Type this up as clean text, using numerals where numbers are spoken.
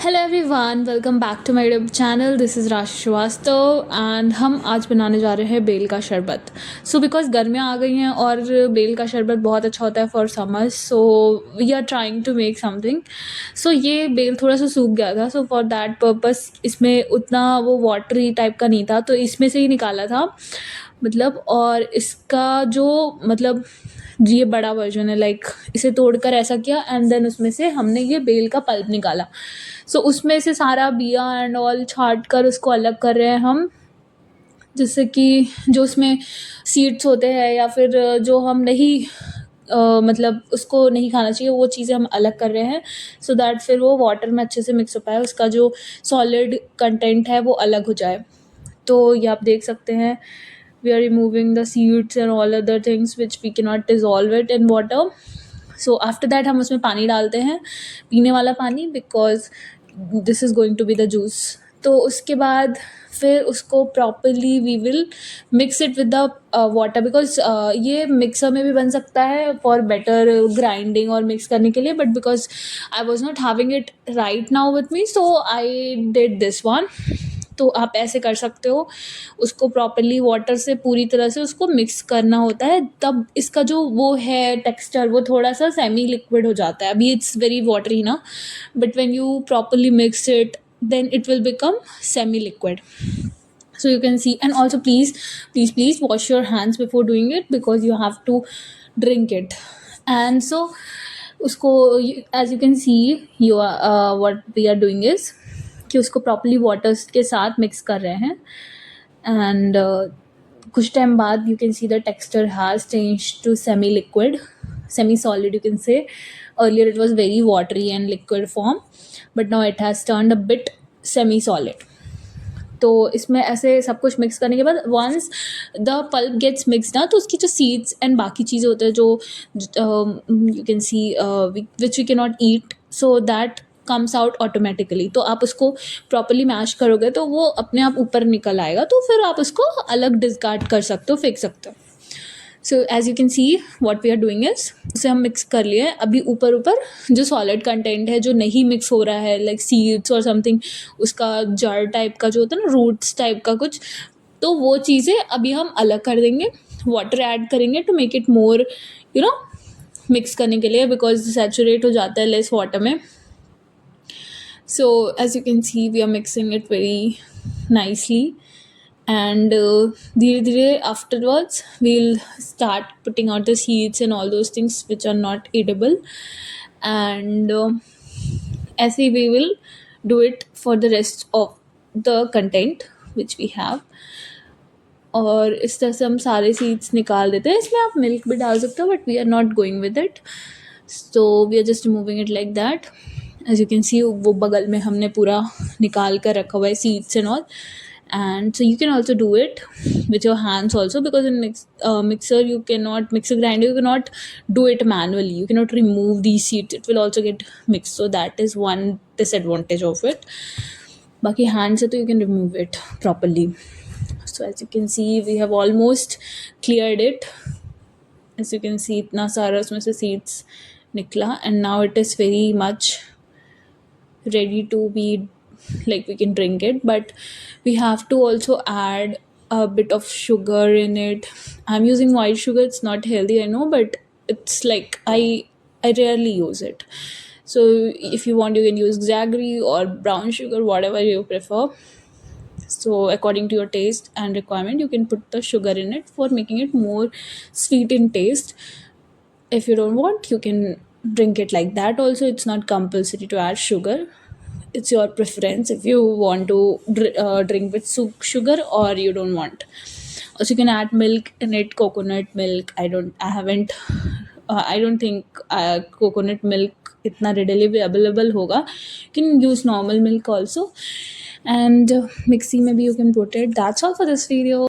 Hello everyone, welcome back to my YouTube channel. This is Rashi Srivastava and हम आज बनाने जा रहे हैं बेल का शरबत। सो बिकॉज गर्मियाँ आ गई हैं और बेल का शरबत बहुत अच्छा होता है for summers, so we are trying to make something. So ये बेल थोड़ा सा सूख गया था, सो फॉर दैट पर्पस इसमें उतना वो वाटरी टाइप का नहीं था, तो इसमें से ही निकाला था मतलब। और इसका जो मतलब ये बड़ा वर्जन है, लाइक इसे तोड़कर ऐसा किया एंड देन उसमें से हमने ये बेल का पल्प निकाला। सो उसमें से सारा बिया एंड ऑल छाट कर उसको अलग कर रहे हैं हम, जिससे कि जो उसमें सीड्स होते हैं या फिर जो हम नहीं मतलब उसको नहीं खाना चाहिए, वो चीज़ें हम अलग कर रहे हैं सो दैट फिर वो वाटर में अच्छे से मिक्स हो पाए, उसका जो सॉलिड कंटेंट है वो अलग हो जाए। तो ये आप देख सकते हैं, we are removing the seeds and all other things which we cannot dissolve it in water. So after that हम उसमें पानी डालते हैं, पीने वाला पानी, because this is going to be the juice. तो उसके बाद फिर उसको properly we will mix it with the water, because ये मिक्सर में भी बन सकता है फॉर बेटर ग्राइंडिंग और मिक्स करने के लिए, but because I was not having it right now with me, so I did this one. तो आप ऐसे कर सकते हो, उसको प्रॉपरली वाटर से पूरी तरह से उसको मिक्स करना होता है, तब इसका जो वो है टेक्सचर वो थोड़ा सा सेमी लिक्विड हो जाता है। अभी इट्स वेरी वाटरी ना, but when you properly mix it then it will become semi liquid. So you can see, and also please wash your hands before doing it because you have to drink it. And so उसको as you can see, you are what we are doing is कि उसको properly waters के साथ mix कर रहे हैं and कुछ time बाद you can see the texture has change to semi liquid, semi solid you can say. Earlier it was very watery and liquid form, but now it has turned a bit semi solid. तो इसमें ऐसे सब कुछ mix करने के बाद once the pulp gets mix ना, तो उसकी जो सीड्स एंड बाकी चीज़ें होते हैं जो you can see which we can not eat, so that comes out automatically. तो आप उसको प्रॉपरली मैश करोगे तो वो अपने आप ऊपर निकल आएगा, तो फिर आप उसको अलग डिस्कार्ड कर सकते हो, फेंक सकते हो। So as you can see what we are doing is, उसे हम मिक्स कर लिए। अभी ऊपर ऊपर जो सॉलिड कंटेंट है जो नहीं मिक्स हो रहा है, लाइक सीड्स और समथिंग, उसका जड़ टाइप का जो होता है ना, रूट्स टाइप का कुछ, तो वो चीज़ें अभी हम अलग कर देंगे। वाटर ऐड करेंगे to make it more you know mix करने के लिए, बिकॉज सैचुरेट हो जाता है लेस वाटर में। So as you can see, we are mixing it very nicely, and धीरे धीरे afterwards we'll start putting out the seeds and all those things which are not edible, and ऐसे we will do it for the rest of the content which we have. और इस तरह से हम सारे seeds निकाल देते हैं। इसमें आप मिल्क भी डाल सकते हो, but we are not going with it, so we are just removing it like that. As you can see वो बगल में हमने पूरा निकाल कर रखा हुआ है seeds and all, and so you can also do it with your hands also, because in mixer you cannot, mixer grinder you cannot do it manually, you cannot remove these seeds, it will also get mixed, so that is one disadvantage of it. Baki hand se to you can remove it properly. So as you can see, we have almost cleared it. As you can see, itna sara usme se seeds nikla, and now it is very much ready to be, like we can drink it, but we have to also add a bit of sugar in it. I'm using white sugar, it's not healthy, I know, but it's like I rarely use it. So if you want, you can use jaggery or brown sugar, whatever you prefer. So according to your taste and requirement, you can put the sugar in it for making it more sweet in taste. If you don't want, you can drink it like that also, it's not compulsory to add sugar, it's your preference if you want to drink with sugar or you don't want. Also you can add milk in it, coconut milk. I don't think coconut milk itna readily available hoga. You can use normal milk also, and mixie maybe you can put it. That's all for this video.